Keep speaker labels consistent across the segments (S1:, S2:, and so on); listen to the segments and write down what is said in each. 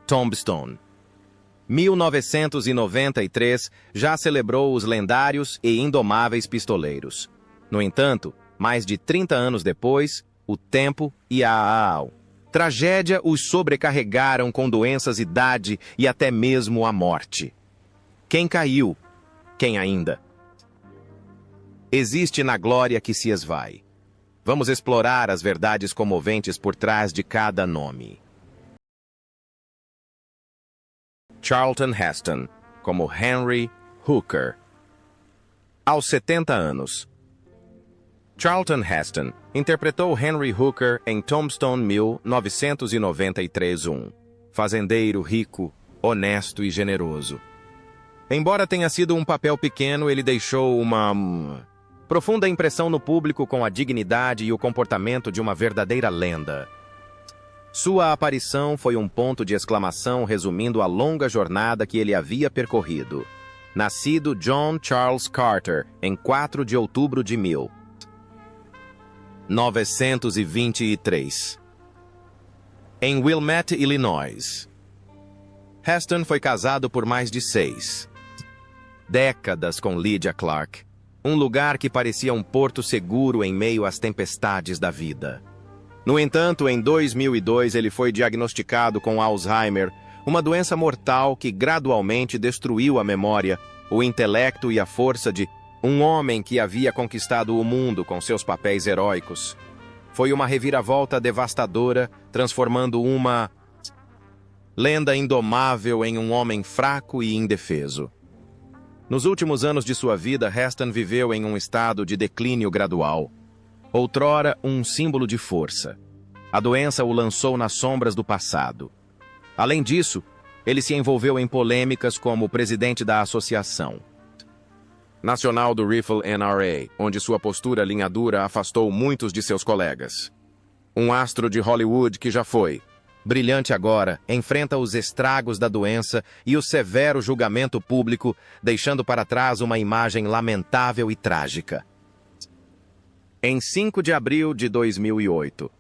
S1: Tombstone. 1993 já celebrou os lendários e indomáveis pistoleiros. No entanto, mais de 30 anos depois, o tempo e a tragédia os sobrecarregaram com doenças, idade e até mesmo a morte. Quem caiu? Quem ainda? Existe na glória que se esvai. Vamos explorar as verdades comoventes por trás de cada nome. Charlton Heston, como Henry Hooker. Aos 70 anos. Charlton Heston interpretou Henry Hooker em Tombstone 1993. Fazendeiro rico, honesto e generoso. Embora tenha sido um papel pequeno, ele deixou uma profunda impressão no público com a dignidade e o comportamento de uma verdadeira lenda. Sua aparição foi um ponto de exclamação resumindo a longa jornada que ele havia percorrido. Nascido John Charles Carter em 4 de outubro de 1923. Em Wilmette, Illinois. Heston foi casado por mais de 6 décadas com Lydia Clark, um lugar que parecia um porto seguro em meio às tempestades da vida. No entanto, em 2002 ele foi diagnosticado com Alzheimer, uma doença mortal que gradualmente destruiu a memória, o intelecto e a força de um homem que havia conquistado o mundo com seus papéis heróicos. Foi uma reviravolta devastadora, transformando uma lenda indomável em um homem fraco e indefeso. Nos últimos anos de sua vida, Heston viveu em um estado de declínio gradual. Outrora um símbolo de força. A doença o lançou nas sombras do passado. Além disso, ele se envolveu em polêmicas como presidente da Associação Nacional do Rifle NRA, onde sua postura linha dura afastou muitos de seus colegas. Um astro de Hollywood que já foi, brilhante agora, enfrenta os estragos da doença e o severo julgamento público, deixando para trás uma imagem lamentável e trágica. Em 5 de abril de 2008,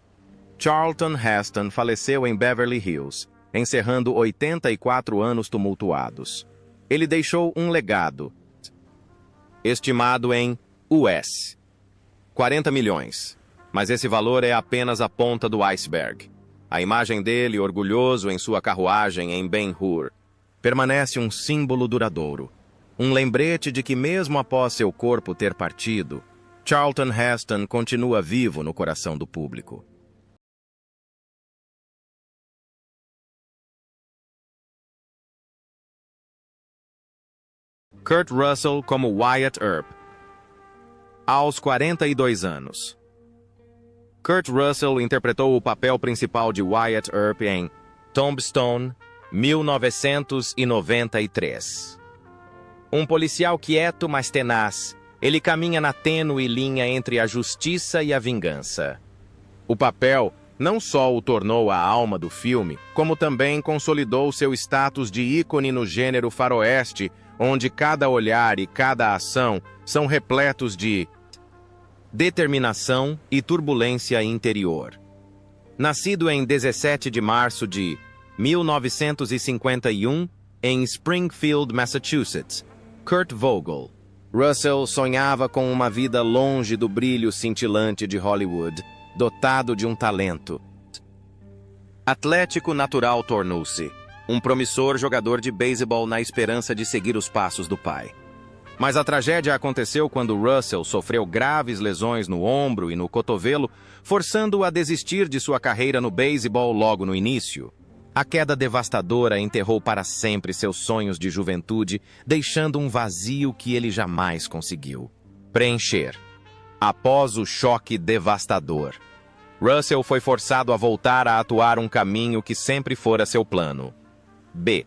S1: Charlton Heston faleceu em Beverly Hills, encerrando 84 anos tumultuados. Ele deixou um legado, estimado em US 40 milhões, mas esse valor é apenas a ponta do iceberg. A imagem dele, orgulhoso em sua carruagem em Ben-Hur, permanece um símbolo duradouro, um lembrete de que mesmo após seu corpo ter partido, Charlton Heston continua vivo no coração do público. Kurt Russell como Wyatt Earp. Aos 42 anos. Kurt Russell interpretou o papel principal de Wyatt Earp em Tombstone, 1993. Um policial quieto, mas tenaz, ele caminha na tênue linha entre a justiça e a vingança. O papel não só o tornou a alma do filme, como também consolidou seu status de ícone no gênero faroeste, onde cada olhar e cada ação são repletos de determinação e turbulência interior. Nascido em 17 de março de 1951, em Springfield, Massachusetts, Kurt Vogel, Russell sonhava com uma vida longe do brilho cintilante de Hollywood, dotado de um talento atlético natural. Tornou-se um promissor jogador de beisebol na esperança de seguir os passos do pai. Mas a tragédia aconteceu quando Russell sofreu graves lesões no ombro e no cotovelo, forçando-o a desistir de sua carreira no beisebol logo no início. A queda devastadora enterrou para sempre seus sonhos de juventude, deixando um vazio que ele jamais conseguiu preencher. Após o choque devastador, Russell foi forçado a voltar a atuar um caminho que sempre fora seu plano. B.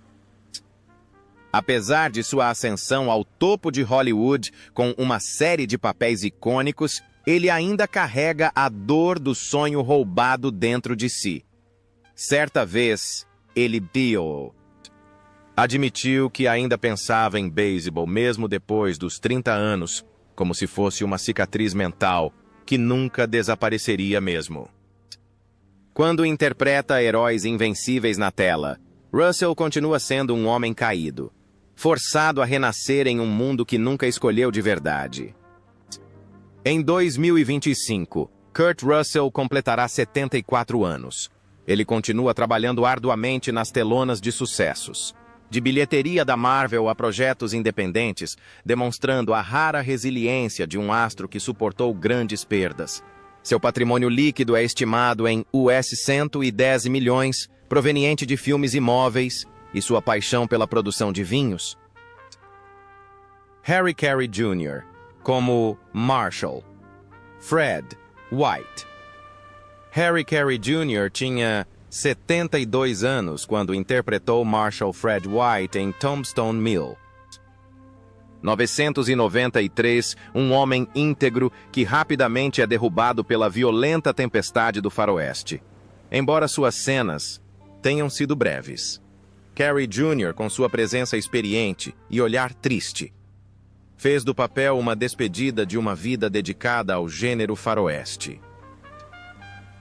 S1: Apesar de sua ascensão ao topo de Hollywood com uma série de papéis icônicos, ele ainda carrega a dor do sonho roubado dentro de si. Certa vez, ele admitiu que ainda pensava em beisebol mesmo depois dos 30 anos, como se fosse uma cicatriz mental que nunca desapareceria mesmo. Quando interpreta heróis invencíveis na tela, Russell continua sendo um homem caído, forçado a renascer em um mundo que nunca escolheu de verdade. Em 2025, Kurt Russell completará 74 anos. Ele continua trabalhando arduamente nas telonas de sucessos, de bilheteria da Marvel a projetos independentes, demonstrando a rara resiliência de um astro que suportou grandes perdas. Seu patrimônio líquido é estimado em US$ 110 milhões, proveniente de filmes imóveis, e sua paixão pela produção de vinhos. Harry Carey Jr., como Marshall. Fred White. Harry Carey Jr. tinha 72 anos quando interpretou Marshall Fred White em Tombstone Mill. 993, um homem íntegro que rapidamente é derrubado pela violenta tempestade do faroeste. Embora suas cenas tenham sido breves. Carey Jr., com sua presença experiente e olhar triste, fez do papel uma despedida de uma vida dedicada ao gênero faroeste.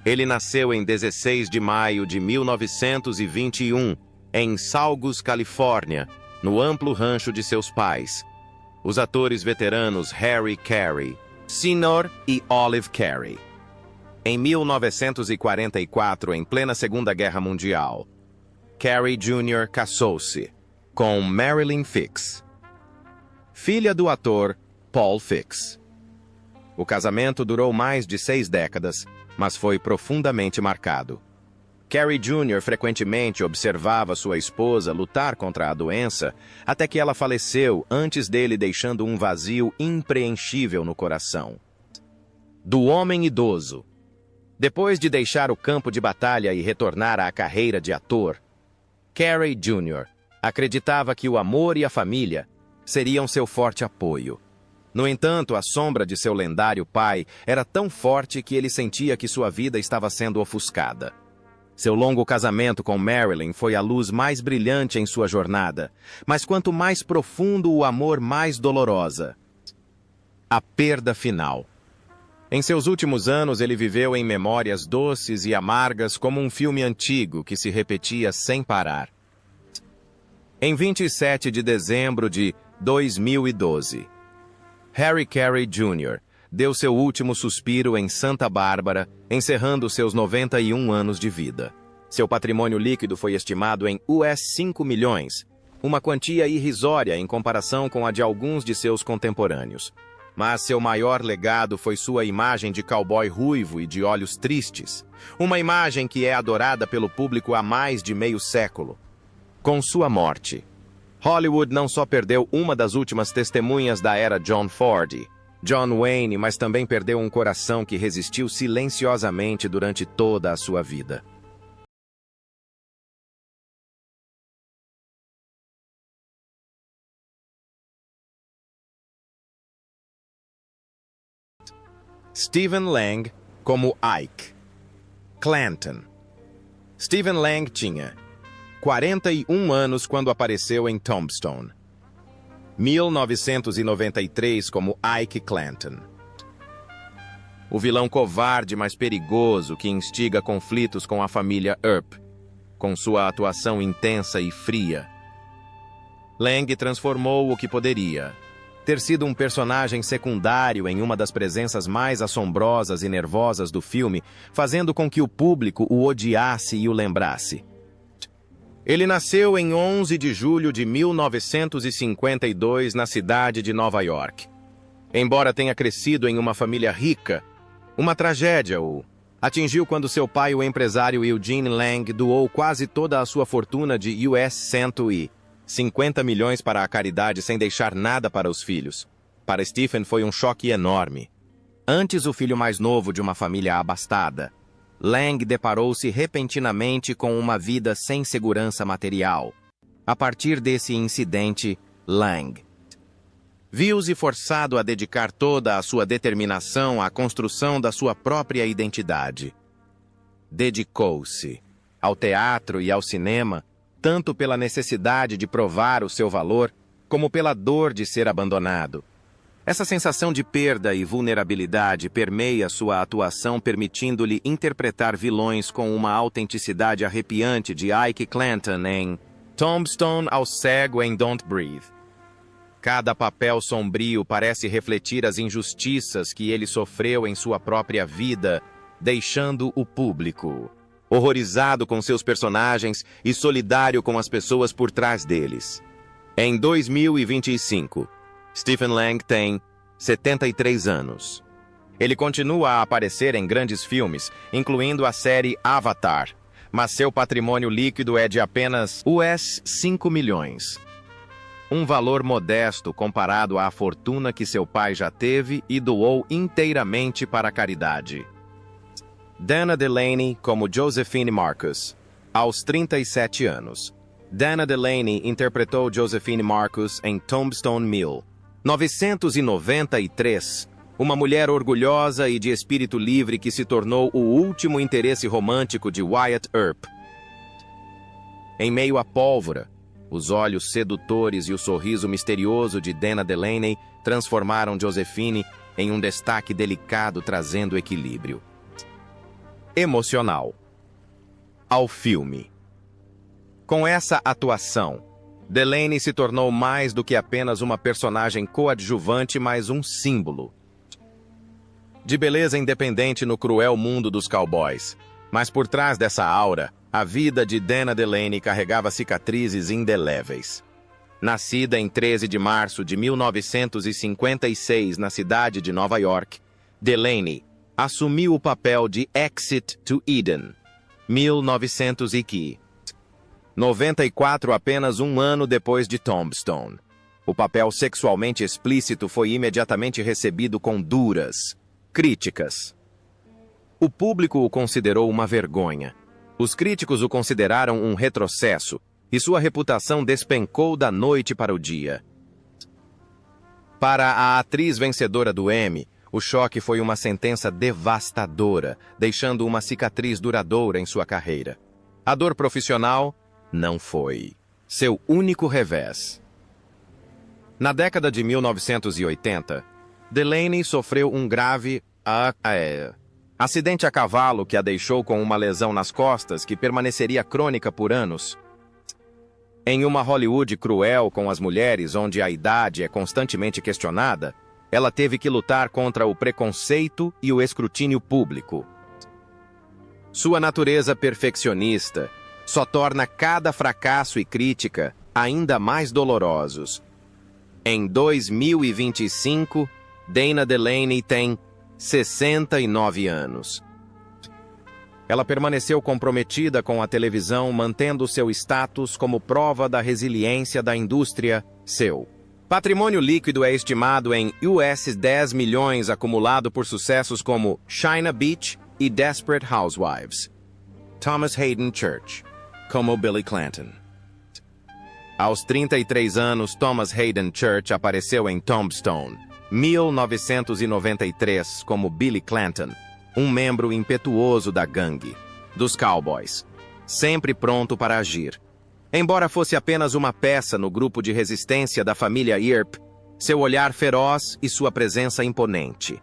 S1: Ele nasceu em 16 de maio de 1921, em Saugus, Califórnia, no amplo rancho de seus pais, os atores veteranos Harry Carey, Sr. e Olive Carey. Em 1944, em plena Segunda Guerra Mundial, Carey Jr. casou-se com Marilyn Fix, filha do ator Paul Fix. O casamento durou mais de 6 décadas, mas foi profundamente marcado. Carey Jr. frequentemente observava sua esposa lutar contra a doença, até que ela faleceu antes dele, deixando um vazio impreenchível no coração. Do homem idoso. Depois de deixar o campo de batalha e retornar à carreira de ator, Carey Jr. acreditava que o amor e a família seriam seu forte apoio. No entanto, a sombra de seu lendário pai era tão forte que ele sentia que sua vida estava sendo ofuscada. Seu longo casamento com Marilyn foi a luz mais brilhante em sua jornada, mas quanto mais profundo o amor, mais dolorosa a perda final. Em seus últimos anos, ele viveu em memórias doces e amargas como um filme antigo que se repetia sem parar. Em 27 de dezembro de 2012, Harry Carey Jr. deu seu último suspiro em Santa Bárbara, encerrando seus 91 anos de vida. Seu patrimônio líquido foi estimado em US$ 5 milhões, uma quantia irrisória em comparação com a de alguns de seus contemporâneos. Mas seu maior legado foi sua imagem de cowboy ruivo e de olhos tristes, uma imagem que é adorada pelo público há mais de meio século. Com sua morte, Hollywood não só perdeu uma das últimas testemunhas da era John Ford, John Wayne, mas também perdeu um coração que resistiu silenciosamente durante toda a sua vida. Stephen Lang como Ike Clanton. Stephen Lang tinha 41 anos quando apareceu em Tombstone. 1993 como Ike Clanton. O vilão covarde, mas perigoso, que instiga conflitos com a família Earp, com sua atuação intensa e fria. Lang transformou o que poderia ter sido um personagem secundário em uma das presenças mais assombrosas e nervosas do filme, fazendo com que o público o odiasse e o lembrasse. Ele nasceu em 11 de julho de 1952 na cidade de Nova York. Embora tenha crescido em uma família rica, uma tragédia o atingiu quando seu pai, o empresário Eugene Lang, doou quase toda a sua fortuna de US$ 150 milhões para a caridade sem deixar nada para os filhos. Para Stephen foi um choque enorme. Antes o filho mais novo de uma família abastada, Lang deparou-se repentinamente com uma vida sem segurança material. A partir desse incidente, Lang viu-se forçado a dedicar toda a sua determinação à construção da sua própria identidade. Dedicou-se ao teatro e ao cinema, tanto pela necessidade de provar o seu valor, como pela dor de ser abandonado. Essa sensação de perda e vulnerabilidade permeia sua atuação, permitindo-lhe interpretar vilões com uma autenticidade arrepiante de Ike Clanton em Tombstone ao cego em Don't Breathe. Cada papel sombrio parece refletir as injustiças que ele sofreu em sua própria vida, deixando o público horrorizado com seus personagens e solidário com as pessoas por trás deles. Em 2025, Stephen Lang tem 73 anos. Ele continua a aparecer em grandes filmes, incluindo a série Avatar, mas seu patrimônio líquido é de apenas US 5 milhões. Um valor modesto comparado à fortuna que seu pai já teve e doou inteiramente para a caridade. Dana Delaney como Josephine Marcus, aos 37 anos. Dana Delaney interpretou Josephine Marcus em Tombstone Mill, 1993, uma mulher orgulhosa e de espírito livre que se tornou o último interesse romântico de Wyatt Earp. Em meio à pólvora, os olhos sedutores e o sorriso misterioso de Dana Delaney transformaram Josephine em um destaque delicado, trazendo equilíbrio emocional ao filme. Com essa atuação, Delaney se tornou mais do que apenas uma personagem coadjuvante, mas um símbolo de beleza independente no cruel mundo dos cowboys. Mas por trás dessa aura, a vida de Dana Delaney carregava cicatrizes indeléveis. Nascida em 13 de março de 1956 na cidade de Nova York, Delaney assumiu o papel de Exit to Eden, 1994, apenas um ano depois de Tombstone. O papel sexualmente explícito foi imediatamente recebido com duras críticas. O público o considerou uma vergonha. Os críticos o consideraram um retrocesso, e sua reputação despencou da noite para o dia. Para a atriz vencedora do Emmy, o choque foi uma sentença devastadora, deixando uma cicatriz duradoura em sua carreira. A dor profissional não foi seu único revés. Na década de 1980, Delaney sofreu um grave acidente a cavalo que a deixou com uma lesão nas costas que permaneceria crônica por anos. Em uma Hollywood cruel com as mulheres, onde a idade é constantemente questionada, ela teve que lutar contra o preconceito e o escrutínio público. Sua natureza perfeccionista só torna cada fracasso e crítica ainda mais dolorosos. Em 2025, Dana Delaney tem 69 anos. Ela permaneceu comprometida com a televisão, mantendo seu status como prova da resiliência da indústria. Seu patrimônio líquido é estimado em US 10 milhões, acumulado por sucessos como China Beach e Desperate Housewives. Thomas Hayden Church, como Billy Clanton. Aos 33 anos, Thomas Hayden Church apareceu em Tombstone, 1993, como Billy Clanton, um membro impetuoso da gangue dos Cowboys, sempre pronto para agir. Embora fosse apenas uma peça no grupo de resistência da família Earp, seu olhar feroz e sua presença imponente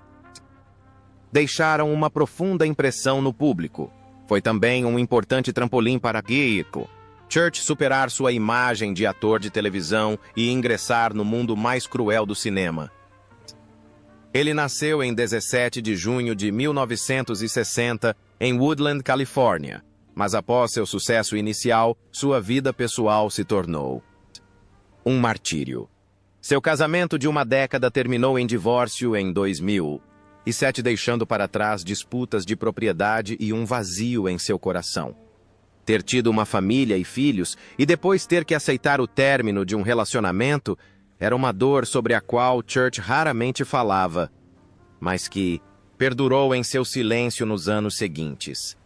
S1: deixaram uma profunda impressão no público. Foi também um importante trampolim para Church superar sua imagem de ator de televisão e ingressar no mundo mais cruel do cinema. Ele nasceu em 17 de junho de 1960 em Woodland, Califórnia, mas após seu sucesso inicial, sua vida pessoal se tornou um martírio. Seu casamento de uma década terminou em divórcio em 2007, deixando para trás disputas de propriedade e um vazio em seu coração. Ter tido uma família e filhos e depois ter que aceitar o término de um relacionamento era uma dor sobre a qual Church raramente falava, mas que perdurou em seu silêncio nos anos seguintes.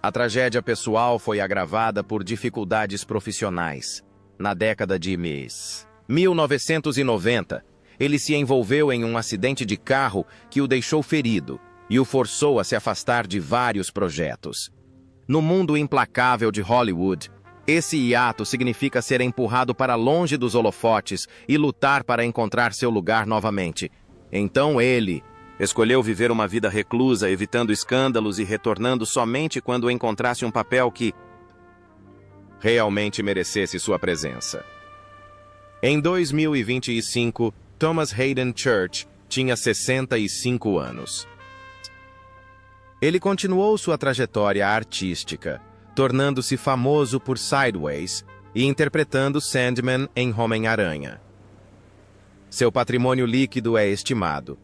S1: A tragédia pessoal foi agravada por dificuldades profissionais. Na década de 1990, ele se envolveu em um acidente de carro que o deixou ferido e o forçou a se afastar de vários projetos. No mundo implacável de Hollywood, esse hiato significa ser empurrado para longe dos holofotes e lutar para encontrar seu lugar novamente. Então ele escolheu viver uma vida reclusa, evitando escândalos e retornando somente quando encontrasse um papel que realmente merecesse sua presença. Em 2025, Thomas Hayden Church tinha 65 anos. Ele continuou sua trajetória artística, tornando-se famoso por Sideways e interpretando Sandman em Homem-Aranha. Seu patrimônio líquido é estimado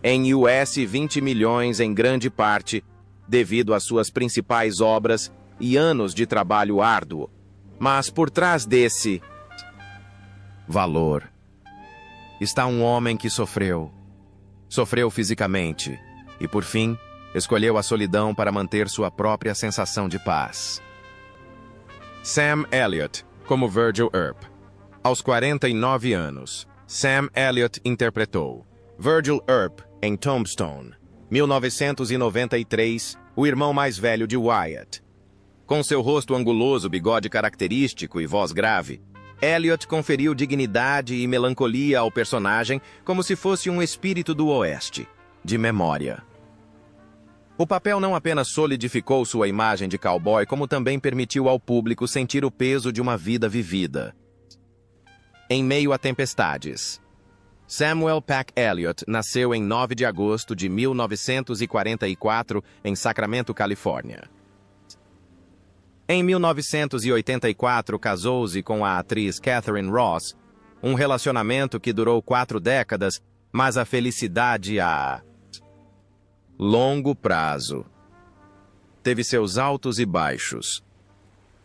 S1: em US 20 milhões, em grande parte devido às suas principais obras e anos de trabalho árduo. Mas por trás desse valor está um homem que sofreu fisicamente e, por fim, escolheu a solidão para manter sua própria sensação de paz. Sam Elliott, como Virgil Earp. Aos 49 anos, Sam Elliott interpretou Virgil Earp em Tombstone, 1993, o irmão mais velho de Wyatt. Com seu rosto anguloso, bigode característico e voz grave, Elliott conferiu dignidade e melancolia ao personagem como se fosse um espírito do oeste, de memória. O papel não apenas solidificou sua imagem de cowboy, como também permitiu ao público sentir o peso de uma vida vivida. Em meio a tempestades. Samuel Pack Elliott nasceu em 9 de agosto de 1944 em Sacramento, Califórnia. Em 1984, casou-se com a atriz Catherine Ross, um relacionamento que durou 4 décadas, mas a felicidade a longo prazo teve seus altos e baixos.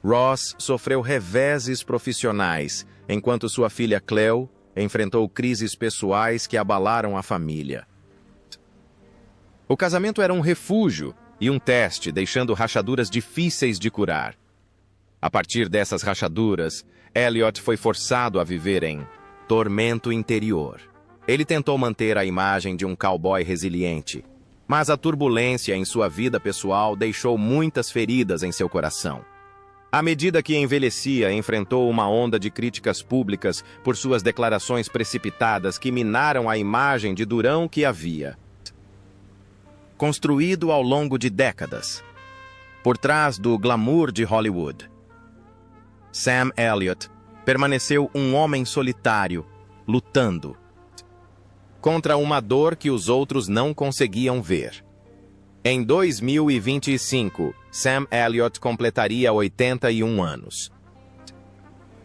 S1: Ross sofreu reveses profissionais, enquanto sua filha Cleo enfrentou crises pessoais que abalaram a família. O casamento era um refúgio e um teste, deixando rachaduras difíceis de curar. A partir dessas rachaduras, Elliott foi forçado a viver em tormento interior. Ele tentou manter a imagem de um cowboy resiliente, mas a turbulência em sua vida pessoal deixou muitas feridas em seu coração. À medida que envelhecia, enfrentou uma onda de críticas públicas por suas declarações precipitadas que minaram a imagem de durão que havia construído ao longo de décadas. Por trás do glamour de Hollywood, Sam Elliott permaneceu um homem solitário, lutando contra uma dor que os outros não conseguiam ver. Em 2025, Sam Elliott completaria 81 anos.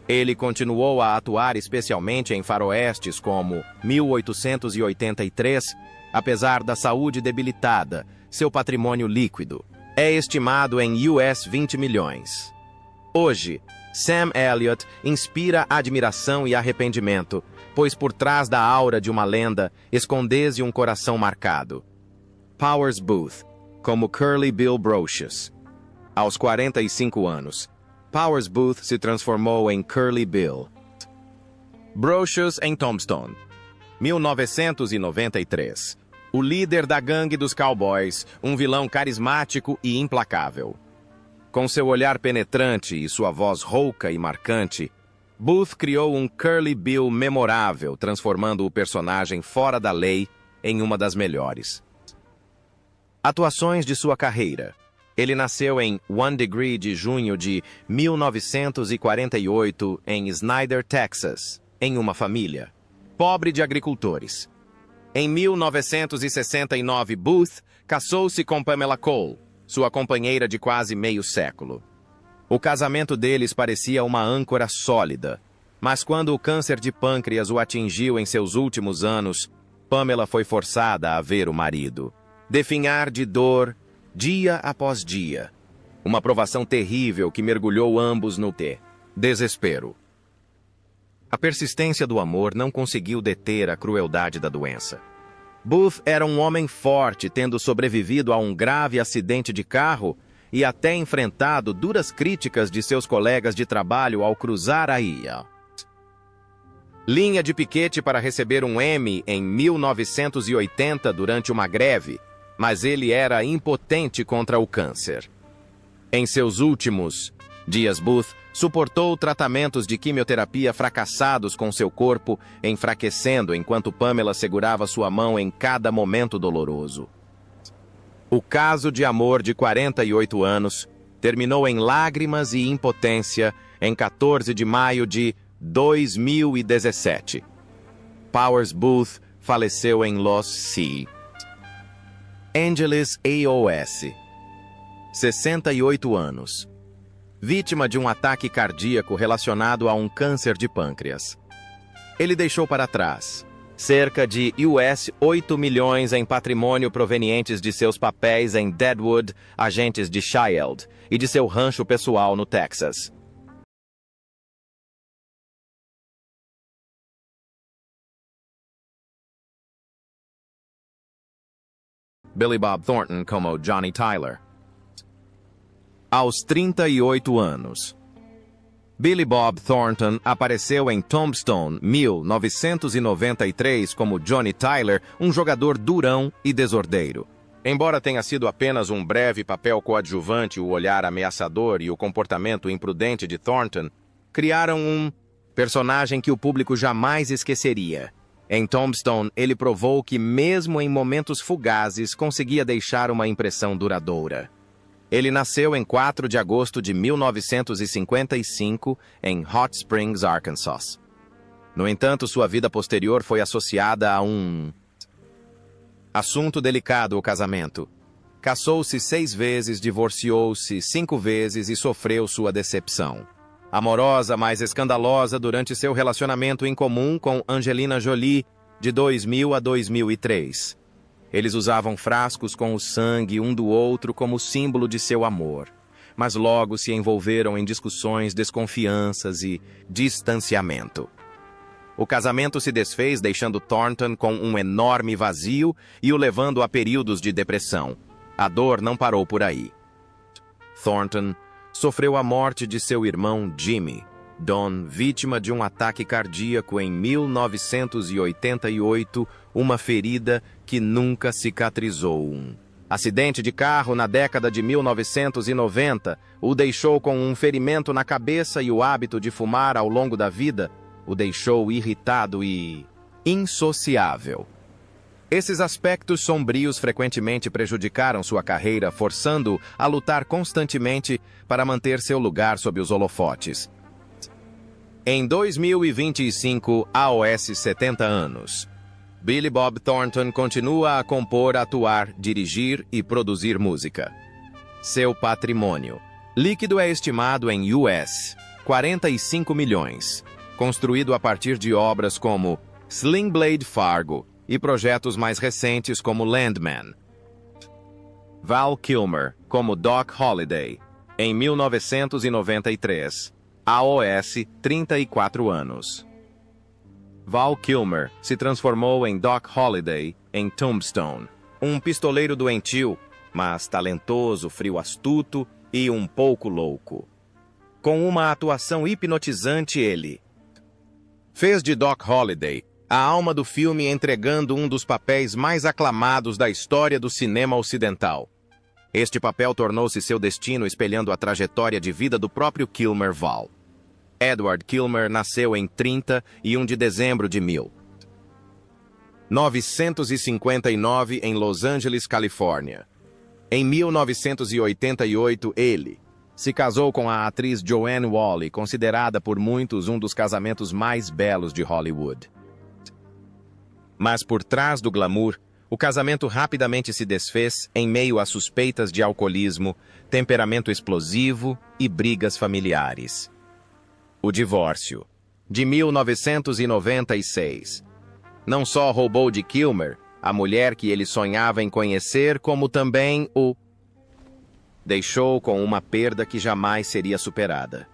S1: Ele continuou a atuar especialmente em faroestes como 1883, apesar da saúde debilitada, seu patrimônio líquido é estimado em US 20 milhões. Hoje, Sam Elliott inspira admiração e arrependimento, pois por trás da aura de uma lenda esconde-se um coração marcado. Powers Booth, como Curly Bill Brocious. Aos 45 anos, Powers Booth se transformou em Curly Bill Brocious em Tombstone, 1993. O líder da gangue dos cowboys, um vilão carismático e implacável. Com seu olhar penetrante e sua voz rouca e marcante, Booth criou um Curly Bill memorável, transformando o personagem fora da lei em uma das melhores atuações de sua carreira. Ele nasceu em 1 Degree de junho de 1948 em Snyder, Texas, em uma família pobre de agricultores. Em 1969, Booth casou-se com Pamela Cole, sua companheira de quase meio século. O casamento deles parecia uma âncora sólida, mas quando o câncer de pâncreas o atingiu em seus últimos anos, Pamela foi forçada a ver o marido definhar de dor dia após dia. Uma provação terrível que mergulhou ambos no desespero. A persistência do amor não conseguiu deter a crueldade da doença. Booth era um homem forte, tendo sobrevivido a um grave acidente de carro e até enfrentado duras críticas de seus colegas de trabalho ao cruzar a linha de piquete para receber um Emmy em 1980 durante uma greve, mas ele era impotente contra o câncer. Em seus últimos dias, Booth Suportou tratamentos de quimioterapia fracassados com seu corpo enfraquecendo enquanto Pamela segurava sua mão em cada momento doloroso. O caso de amor de 48 anos terminou em lágrimas e impotência em 14 de maio de 2017. Powers Booth faleceu em Los Angeles, AOS. 68 anos. Vítima de um ataque cardíaco relacionado a um câncer de pâncreas. Ele deixou para trás cerca de US$8 milhões em patrimônio provenientes de seus papéis em Deadwood, Agentes de Shield, e de seu rancho pessoal no Texas. Billy Bob Thornton como Johnny Tyler. Aos 38 anos. Billy Bob Thornton apareceu em Tombstone, 1993, como Johnny Tyler, um jogador durão e desordeiro. Embora tenha sido apenas um breve papel coadjuvante, o olhar ameaçador e o comportamento imprudente de Thornton criaram um personagem que o público jamais esqueceria. Em Tombstone, ele provou que, mesmo em momentos fugazes, conseguia deixar uma impressão duradoura. Ele nasceu em 4 de agosto de 1955 em Hot Springs, Arkansas. No entanto, sua vida posterior foi associada a um assunto delicado: o casamento. Casou-se 6 vezes, divorciou-se 5 vezes e sofreu sua decepção amorosa mais escandalosa durante seu relacionamento em comum com Angelina Jolie, de 2000 a 2003. Eles usavam frascos com o sangue um do outro como símbolo de seu amor, mas logo se envolveram em discussões, desconfianças e distanciamento. O casamento se desfez, deixando Thornton com um enorme vazio e o levando a períodos de depressão. A dor não parou por aí. Thornton sofreu a morte de seu irmão Jimmy Don, vítima de um ataque cardíaco em 1988, uma ferida que nunca cicatrizou. Um acidente de carro na década de 1990 o deixou com um ferimento na cabeça e o hábito de fumar ao longo da vida o deixou irritado e insociável. Esses aspectos sombrios frequentemente prejudicaram sua carreira, forçando-o a lutar constantemente para manter seu lugar sob os holofotes. Em 2025, aos 70 anos, Billy Bob Thornton continua a compor, atuar, dirigir e produzir música. Seu patrimônio líquido é estimado em US$45 milhões, construído a partir de obras como Sling Blade Fargo e projetos mais recentes como Landman. Val Kilmer como Doc Holliday, em 1993. aos 34 anos. Val Kilmer se transformou em Doc Holliday em Tombstone, um pistoleiro doentio, mas talentoso, frio, astuto e um pouco louco. Com uma atuação hipnotizante, ele fez de Doc Holliday a alma do filme, entregando um dos papéis mais aclamados da história do cinema ocidental. Este papel tornou-se seu destino, espelhando a trajetória de vida do próprio Kilmer. Val Edward Kilmer nasceu em 31 de dezembro de 1959 em Los Angeles, Califórnia. Em 1988, ele se casou com a atriz Joanne Whalley, considerada por muitos um dos casamentos mais belos de Hollywood. Mas por trás do glamour, o casamento rapidamente se desfez em meio a suspeitas de alcoolismo, temperamento explosivo e brigas familiares. O divórcio, de 1996, não só roubou de Kilmer a mulher que ele sonhava em conhecer, como também o deixou com uma perda que jamais seria superada.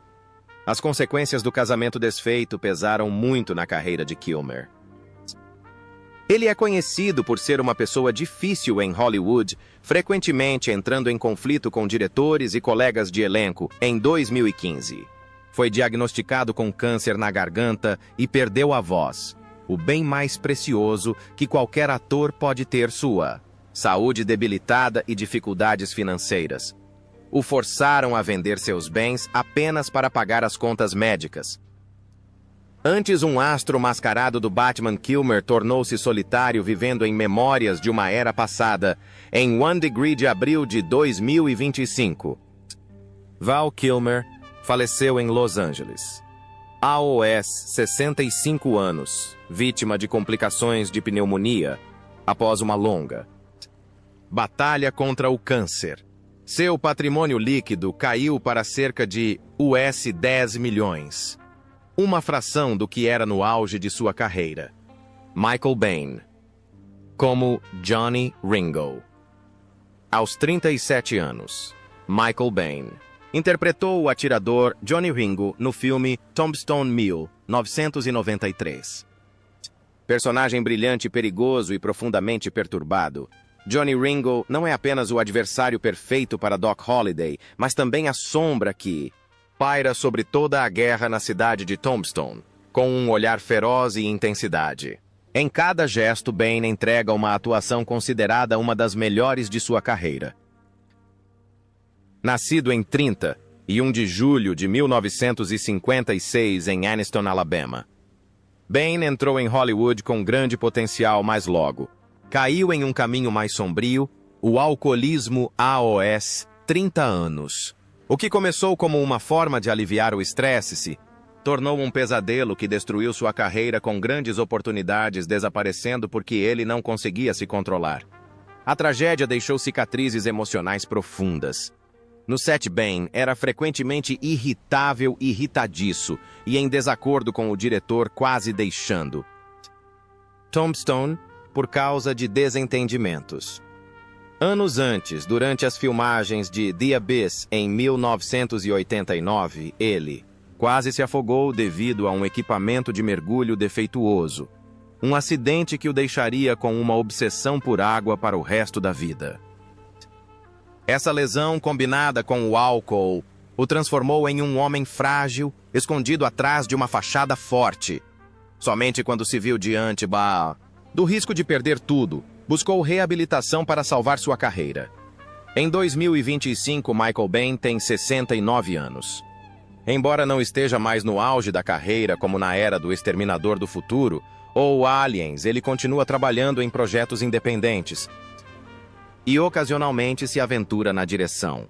S1: As consequências do casamento desfeito pesaram muito na carreira de Kilmer. Ele é conhecido por ser uma pessoa difícil em Hollywood, frequentemente entrando em conflito com diretores e colegas de elenco. Em 2015, foi diagnosticado com câncer na garganta e perdeu a voz, o bem mais precioso que qualquer ator pode ter. Sua saúde debilitada e dificuldades financeiras o forçaram a vender seus bens apenas para pagar as contas médicas. Antes, um astro mascarado do Batman, Kilmer tornou-se solitário vivendo em memórias de uma era passada, em One Degree de abril de 2025. Val Kilmer faleceu em Los Angeles. AOS, 65 anos, vítima de complicações de pneumonia, após uma longa batalha contra o câncer. Seu patrimônio líquido caiu para cerca de US 10 milhões. Uma fração do que era no auge de sua carreira. Michael Biehn, como Johnny Ringo. Aos 37 anos, Michael Biehn interpretou o atirador Johnny Ringo no filme Tombstone 1993. Personagem brilhante, perigoso e profundamente perturbado, Johnny Ringo não é apenas o adversário perfeito para Doc Holliday, mas também a sombra que paira sobre toda a guerra na cidade de Tombstone, com um olhar feroz e intensidade. Em cada gesto, Biehn entrega uma atuação considerada uma das melhores de sua carreira. Nascido em 31 de julho de 1956 em Anniston, Alabama, Biehn entrou em Hollywood com grande potencial, mas logo caiu em um caminho mais sombrio, o alcoolismo aos 30 anos. O que começou como uma forma de aliviar o estresse se tornou um pesadelo que destruiu sua carreira, com grandes oportunidades desaparecendo porque ele não conseguia se controlar. A tragédia deixou cicatrizes emocionais profundas. No set, Biehn era frequentemente irritável e irritadiço e em desacordo com o diretor, quase deixando Tombstone por causa de desentendimentos. Anos antes, durante as filmagens de The Abyss em 1989, ele quase se afogou devido a um equipamento de mergulho defeituoso, um acidente que o deixaria com uma obsessão por água para o resto da vida. Essa lesão, combinada com o álcool, o transformou em um homem frágil, escondido atrás de uma fachada forte. Somente quando se viu diante do risco de perder tudo, buscou reabilitação para salvar sua carreira. Em 2025, Michael Biehn tem 69 anos. Embora não esteja mais no auge da carreira como na era do Exterminador do Futuro ou Aliens, ele continua trabalhando em projetos independentes e ocasionalmente se aventura na direção.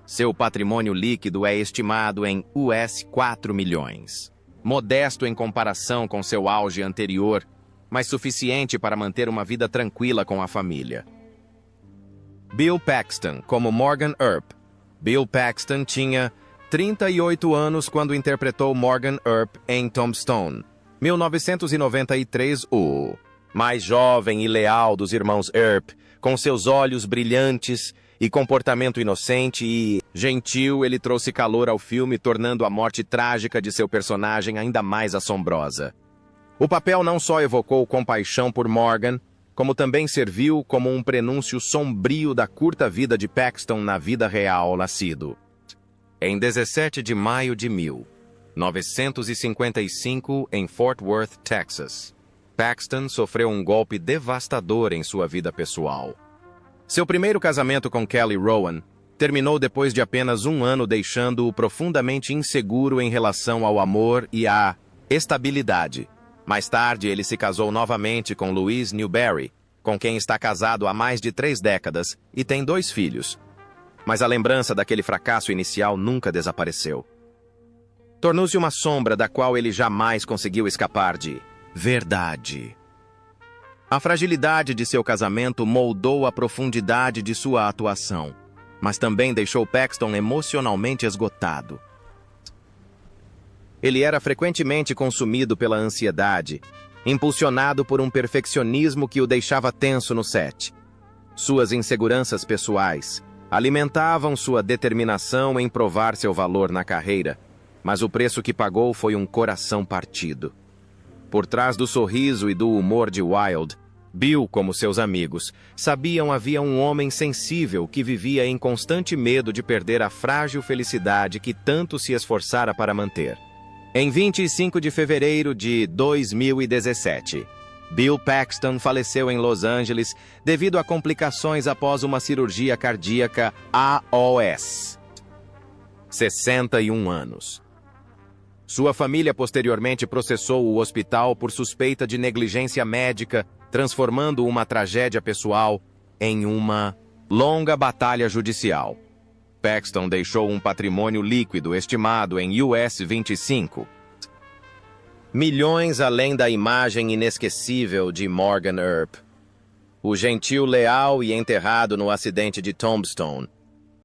S1: Seu patrimônio líquido é estimado em US 4 milhões. Modesto em comparação com seu auge anterior, mas suficiente para manter uma vida tranquila com a família. Bill Paxton, como Morgan Earp. Bill Paxton tinha 38 anos quando interpretou Morgan Earp em Tombstone, 1993, o mais jovem e leal dos irmãos Earp, com seus olhos brilhantes e comportamento inocente e gentil, ele trouxe calor ao filme, tornando a morte trágica de seu personagem ainda mais assombrosa. O papel não só evocou compaixão por Morgan, como também serviu como um prenúncio sombrio da curta vida de Paxton na vida real nascido. Em 17 de maio de 1955, em Fort Worth, Texas, Paxton sofreu um golpe devastador em sua vida pessoal. Seu primeiro casamento com Kelly Rowan terminou depois de apenas um ano, deixando-o profundamente inseguro em relação ao amor e à estabilidade. Mais tarde, ele se casou novamente com Louise Newberry, com quem está casado há mais de 3 décadas e tem 2 filhos. Mas a lembrança daquele fracasso inicial nunca desapareceu. Tornou-se uma sombra da qual ele jamais conseguiu escapar de verdade. A fragilidade de seu casamento moldou a profundidade de sua atuação, mas também deixou Paxton emocionalmente esgotado. Ele era frequentemente consumido pela ansiedade, impulsionado por um perfeccionismo que o deixava tenso no set. Suas inseguranças pessoais alimentavam sua determinação em provar seu valor na carreira, mas o preço que pagou foi um coração partido. Por trás do sorriso e do humor de Wilde, Bill, como seus amigos, sabiam havia um homem sensível que vivia em constante medo de perder a frágil felicidade que tanto se esforçara para manter. Em 25 de fevereiro de 2017, Bill Paxton faleceu em Los Angeles devido a complicações após uma cirurgia cardíaca aos 61 anos. Sua família posteriormente processou o hospital por suspeita de negligência médica, transformando uma tragédia pessoal em uma longa batalha judicial. Paxton deixou um patrimônio líquido estimado em US 25 milhões, além da imagem inesquecível de Morgan Earp, o gentil leal e enterrado no acidente de Tombstone,